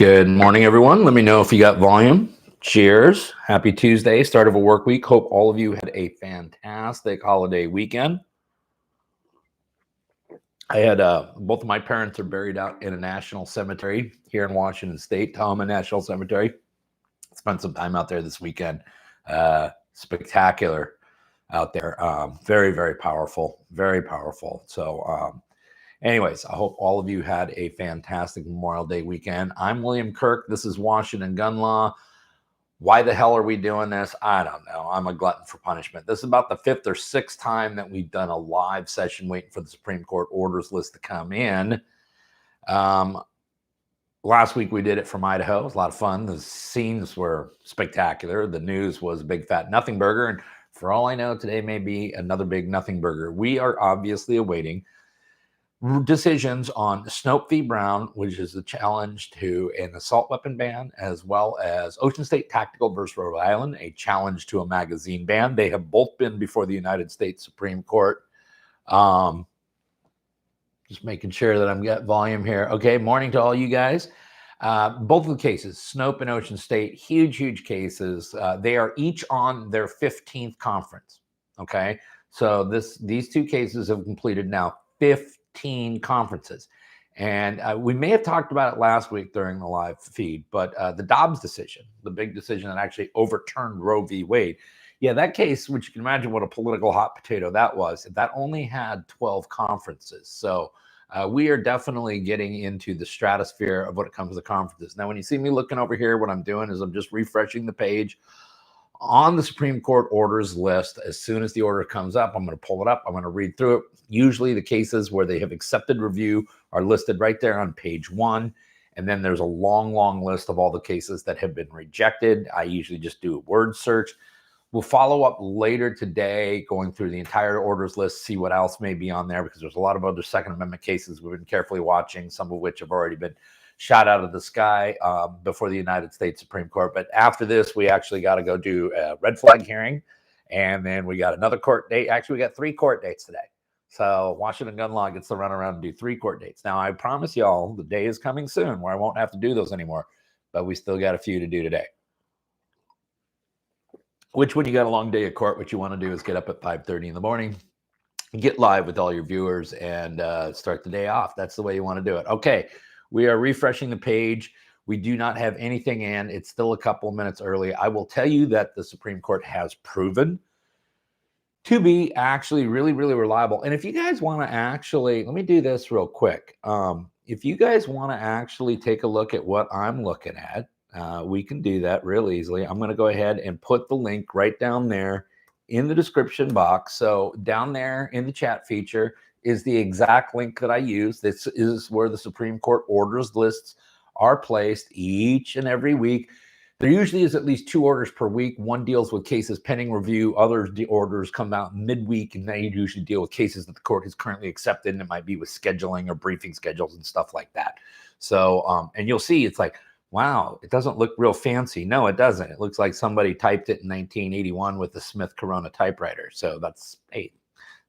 Good morning, everyone. Let me know if you got volume. Cheers. Happy Tuesday, start of a work week. Hope all of you had a fantastic holiday weekend. I had both of my parents are buried out in a national cemetery here in Washington State, Tacoma National Cemetery. Spent some time out there this weekend. Spectacular out there. Very, very powerful. Very powerful. So, anyways, I hope all of you had a fantastic Memorial Day weekend. I'm William Kirk. This is Washington Gun Law. Why the hell are we doing this? I don't know. I'm a glutton for punishment. This is about the 5th or 6th time that we've done a live session waiting for the Supreme Court orders list to come in. Last week we did it from Idaho. It was a lot of fun. The scenes were spectacular. The news was a big fat nothing burger. And for all I know, today may be another big nothing burger. We are obviously awaiting decisions on Snope v. Brown, which is a challenge to an assault weapon ban, as well as Ocean State Tactical versus Rhode Island, a challenge to a magazine ban. They have both been before the United States Supreme Court. Just making sure that I'm getting volume here. Okay, morning to all you guys. Both of the cases, Snope and Ocean State, huge cases. They are each on their 15th conference. Okay, so these two cases have completed now 15 conferences. And we may have talked about it last week during the live feed, but the Dobbs decision, the big decision that actually overturned Roe v. Wade. Yeah, that case, which you can imagine what a political hot potato that was, that only had 12 conferences. So we are definitely getting into the stratosphere of what it comes to conferences. Now, when you see me looking over here, what I'm doing is I'm just refreshing the page on the Supreme Court orders list. As soon as the order comes up, I'm going to pull it up. I'm going to read through it. Usually the cases where they have accepted review are listed right there on page 1. And then there's a long list of all the cases that have been rejected. I usually just do a word search. We'll follow up later today, going through the entire orders list, see what else may be on there, because there's a lot of other Second Amendment cases we've been carefully watching, some of which have already been shot out of the sky before the United States Supreme Court. But after this, we actually got to go do a red flag hearing. And then we got another court date. Actually, we got 3 court dates today. So Washington Gun Law gets to run around and do 3 court dates. Now, I promise y'all the day is coming soon where I won't have to do those anymore. But we still got a few to do today. Which, when you got a long day of court, what you want to do is get up at 5:30 in the morning, get live with all your viewers, and start the day off. That's the way you want to do it. Okay. We are refreshing the page. We do not have anything in. It's still a couple of minutes early. I will tell you that the Supreme Court has proven to be actually really reliable. And if you guys want to actually, let me do this real quick. If you guys want to actually take a look at what I'm looking at, we can do that real easily. I'm going to go ahead and put the link right down there in the description box. So down there in the chat feature is the exact link that I use. This is where the Supreme Court orders lists are placed each and every week. There usually is at least 2 orders per week. One deals with cases pending review. Other orders come out midweek, and they usually deal with cases that the court has currently accepted, and it might be with scheduling or briefing schedules and stuff like that. So, and you'll see it's like, wow, it doesn't look real fancy. No, it doesn't. It looks like somebody typed it in 1981 with the Smith Corona typewriter. So that's, hey,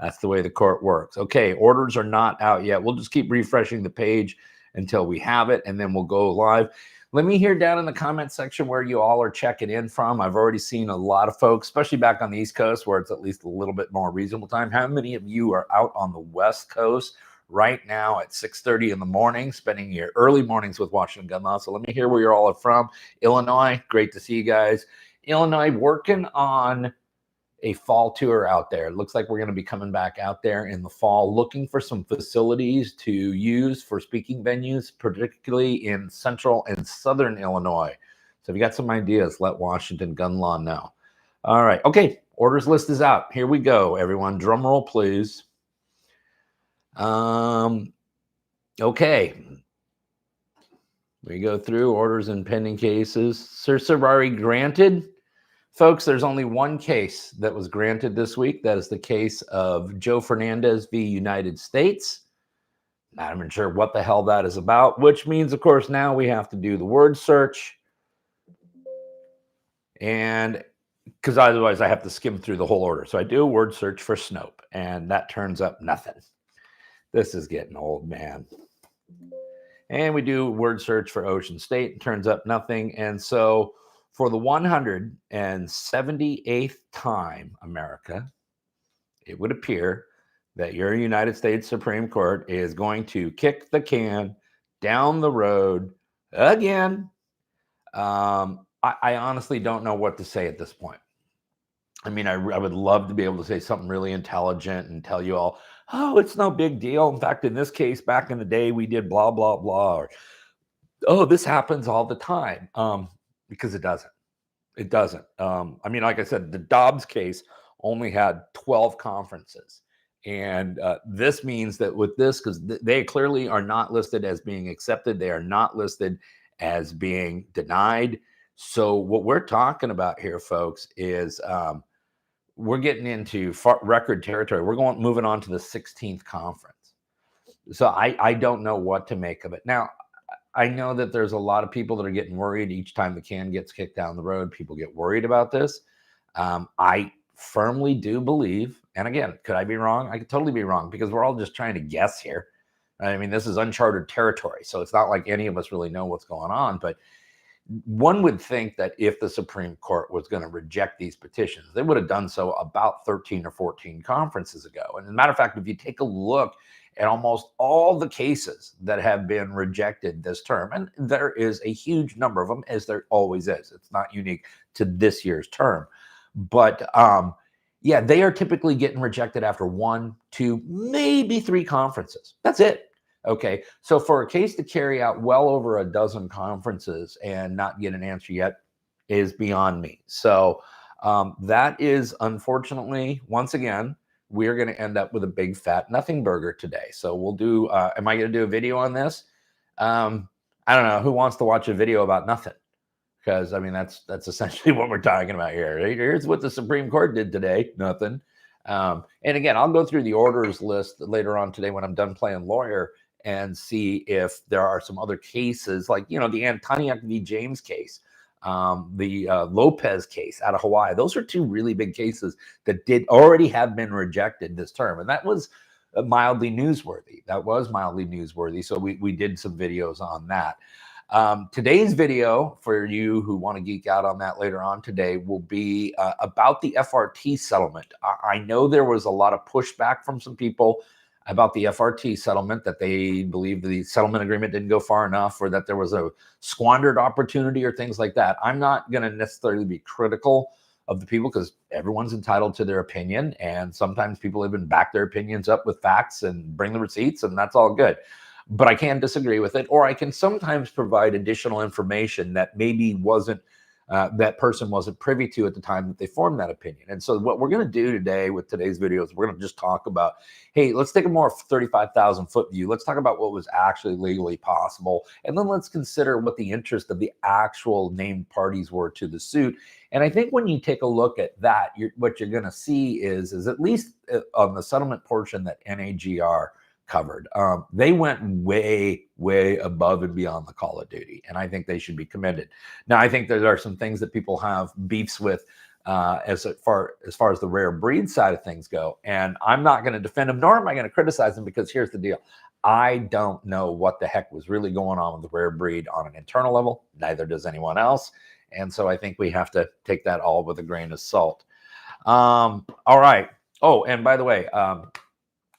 that's the way the court works. Okay, orders are not out yet. We'll just keep refreshing the page until we have it, and then we'll go live. Let me hear down in the comment section where you all are checking in from. I've already seen a lot of folks, especially back on the East Coast, where it's at least a little bit more reasonable time. How many of you are out on the West Coast right now at 6:30 in the morning, spending your early mornings with Washington Gun Law? So let me hear where you're all from. Illinois, great to see you guys. Illinois, working on a fall tour out there. It looks like we're going to be coming back out there in the fall, looking for some facilities to use for speaking venues, particularly in central and southern Illinois. So if you got some ideas, let Washington Gun Law know. All right. Okay. Orders list is out. Here we go, everyone. Drum roll, please. Okay. We go through orders and pending cases. Certiorari granted. Folks, there's only one case that was granted this week. That is the case of Joe Fernandez v. United States. Not even sure what the hell that is about, which means, of course, now we have to do the word search. And because otherwise I have to skim through the whole order. So I do a word search for Snope, and that turns up nothing. This is getting old, man. And we do word search for Ocean State, and turns up nothing. And so for the 178th time, America, it would appear that your United States Supreme Court is going to kick the can down the road again. I honestly don't know what to say at this point. I mean, I would love to be able to say something really intelligent and tell you all, oh, it's no big deal. In fact, in this case, back in the day, we did blah, blah, blah. Or, oh, this happens all the time. Because it doesn't. It doesn't. I mean, like I said, the Dobbs case only had 12 conferences. And this means that with this, because they clearly are not listed as being accepted, they are not listed as being denied. So what we're talking about here, folks, is we're getting into record territory. We're moving on to the 16th conference. So I don't know what to make of it. Now, I know that there's a lot of people that are getting worried each time the can gets kicked down the road. People get worried about this. I firmly do believe, and again, could I be wrong? I could totally be wrong, because we're all just trying to guess here. I mean, this is uncharted territory, so it's not like any of us really know what's going on. But one would think that if the Supreme Court was going to reject these petitions, they would have done so about 13 or 14 conferences ago. And as a matter of fact, if you take a look at almost all the cases that have been rejected this term, and there is a huge number of them, as there always is. It's not unique to this year's term. But yeah, they are typically getting rejected after 1, 2, maybe 3 conferences. That's it. Okay, so for a case to carry out well over a dozen conferences and not get an answer yet is beyond me. So that is, unfortunately, once again, we're going to end up with a big fat nothing burger today. So we'll do, am I going to do a video on this? I don't know. Who wants to watch a video about nothing? Because, I mean, that's essentially what we're talking about here. Here's what the Supreme Court did today. Nothing. And again, I'll go through the orders list later on today when I'm done playing lawyer and see if there are some other cases, like, you know, the Antoniuk v. James case, the Lopez case out of Hawaii. Those are 2 really big cases that did already have been rejected this term. And that was mildly newsworthy. So we did some videos on that. Today's video, for you who want to geek out on that later on today, will be about the FRT settlement. I know there was a lot of pushback from some people about the FRT settlement, that they believe the settlement agreement didn't go far enough, or that there was a squandered opportunity or things like that. I'm not going to necessarily be critical of the people, because everyone's entitled to their opinion, and sometimes people even back their opinions up with facts and bring the receipts, and that's all good. But I can disagree with it, or I can sometimes provide additional information that maybe wasn't that person wasn't privy to at the time that they formed that opinion. And so what we're going to do today with today's video is we're going to just talk about, hey, let's take a more 35,000 foot view. Let's talk about what was actually legally possible. And then let's consider what the interest of the actual named parties were to the suit. And I think when you take a look at that, what you're going to see is at least on the settlement portion that NAGR covered, they went way above and beyond the call of duty, and I think they should be commended. Now, I think there are some things that people have beefs with as far as the rare breed side of things go, and I'm not going to defend them, nor am I going to criticize them, because here's the deal: I don't know what the heck was really going on with the rare breed on an internal level. Neither does anyone else, and so I think we have to take that all with a grain of salt. All right. Oh, and by the way,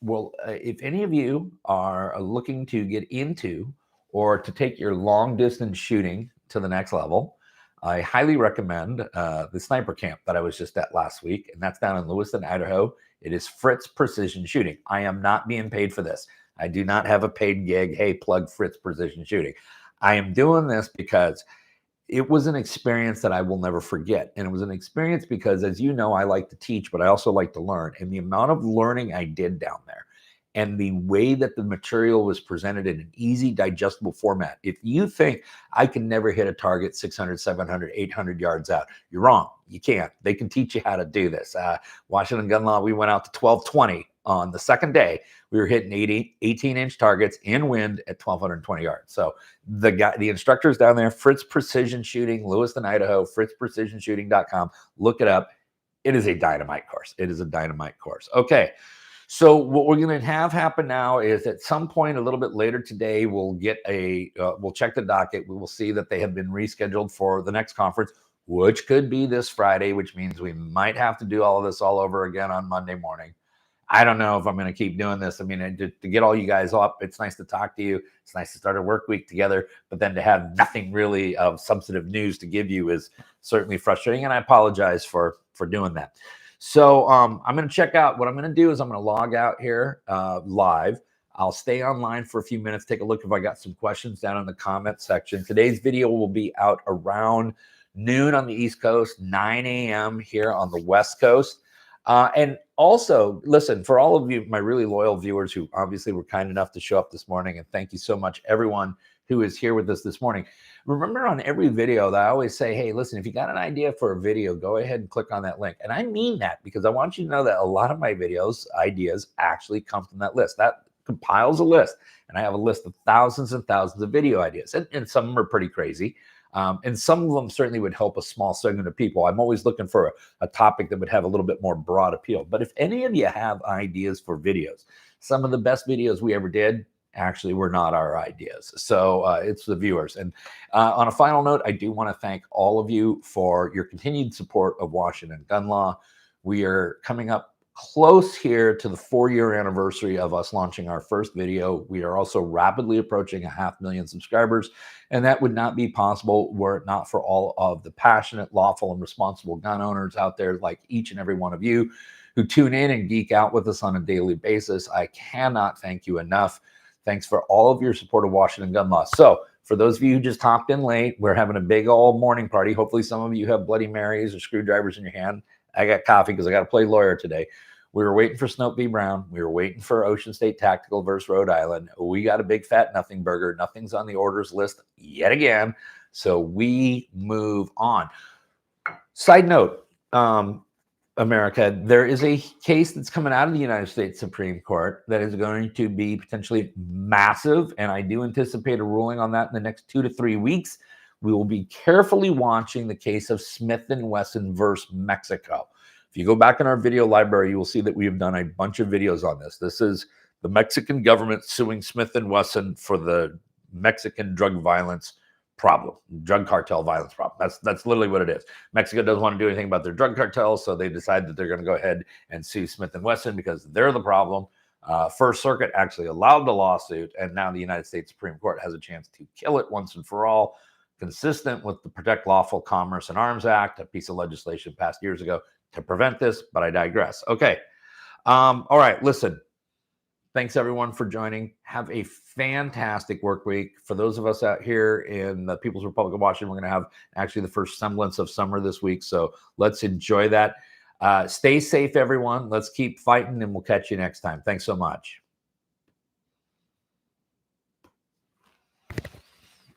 well, if any of you are looking to get into or to take your long distance shooting to the next level, I highly recommend the sniper camp that I was just at last week, and that's down in Lewiston, Idaho. It is Fritz Precision Shooting. I am not being paid for this. I do not have a paid gig. Hey, plug Fritz Precision Shooting. I am doing this because it was an experience that I will never forget. And it was an experience because, as you know, I like to teach, but I also like to learn. And the amount of learning I did down there, and the way that the material was presented in an easy, digestible format. If you think I can never hit a target 600, 700, 800 yards out, you're wrong. You can't. They can teach you how to do this. Washington Gun Law, we went out to 1220 on the second day. We were hitting 18-inch targets in wind at 1,220 yards. So the instructors down there, Fritz Precision Shooting, Lewiston, Idaho, fritzprecisionshooting.com. Look it up. It is a dynamite course. It is a dynamite course. Okay. So what we're going to have happen now is at some point a little bit later today, we'll get we'll check the docket. We will see that they have been rescheduled for the next conference, which could be this Friday, which means we might have to do all of this all over again on Monday morning. I don't know if I'm going to keep doing this. I mean, to get all you guys up, it's nice to talk to you. It's nice to start a work week together, but then to have nothing really of substantive news to give you is certainly frustrating. And I apologize for doing that. So I'm going to check out. What I'm going to do is I'm going to log out here live. I'll stay online for a few minutes, take a look if I got some questions down in the comment section. Today's video will be out around noon on the East Coast, 9 a.m. here on the West Coast. And also, listen, for all of you, my really loyal viewers who obviously were kind enough to show up this morning, and thank you so much, everyone who is here with us this morning. Remember, on every video that I always say, hey, listen, if you got an idea for a video, go ahead and click on that link. And I mean that because I want you to know that a lot of my videos, ideas actually come from that list. That compiles a list. And I have a list of thousands and thousands of video ideas. And some of them are pretty crazy. And some of them certainly would help a small segment of people. I'm always looking for a topic that would have a little bit more broad appeal. But if any of you have ideas for videos, some of the best videos we ever did actually were not our ideas. So it's the viewers. And on a final note, I do want to thank all of you for your continued support of Washington gun law. We are coming up close here to the 4-year anniversary of us launching our first video. We are also rapidly approaching 500,000 subscribers, and that would not be possible were it not for all of the passionate, lawful, and responsible gun owners out there like each and every one of you who tune in and geek out with us on a daily basis. I cannot thank you enough. Thanks for all of your support of Washington gun law. So for those of you who just hopped in late, we're having a big old morning party. Hopefully some of you have Bloody Marys or screwdrivers in your hand. I got coffee because I got to play lawyer today. We were waiting for Snope v. Brown. We were waiting for Ocean State Tactical versus Rhode Island. We got a big fat nothing burger. Nothing's on the orders list yet again. So we move on. Side note, America, there is a case that's coming out of the United States Supreme Court that is going to be potentially massive. And I do anticipate a ruling on that in the next 2 to 3 weeks. We will be carefully watching the case of Smith & Wesson versus Mexico. If you go back in our video library, you will see that we have done a bunch of videos on this. This is the Mexican government suing Smith & Wesson for the Mexican drug violence problem, drug cartel violence problem. That's literally what it is. Mexico doesn't want to do anything about their drug cartels, so they decide that they're going to go ahead and sue Smith & Wesson because they're the problem. First Circuit actually allowed the lawsuit, and now the United States Supreme Court has a chance to kill it once and for all, consistent with the Protect Lawful Commerce and Arms Act, a piece of legislation passed years ago to prevent this, but I digress. Okay. All right. Listen, thanks everyone for joining. Have a fantastic work week. For those of us out here in the People's Republic of Washington, we're going to have actually the first semblance of summer this week. So let's enjoy that. Stay safe, everyone. Let's keep fighting, and we'll catch you next time. Thanks so much.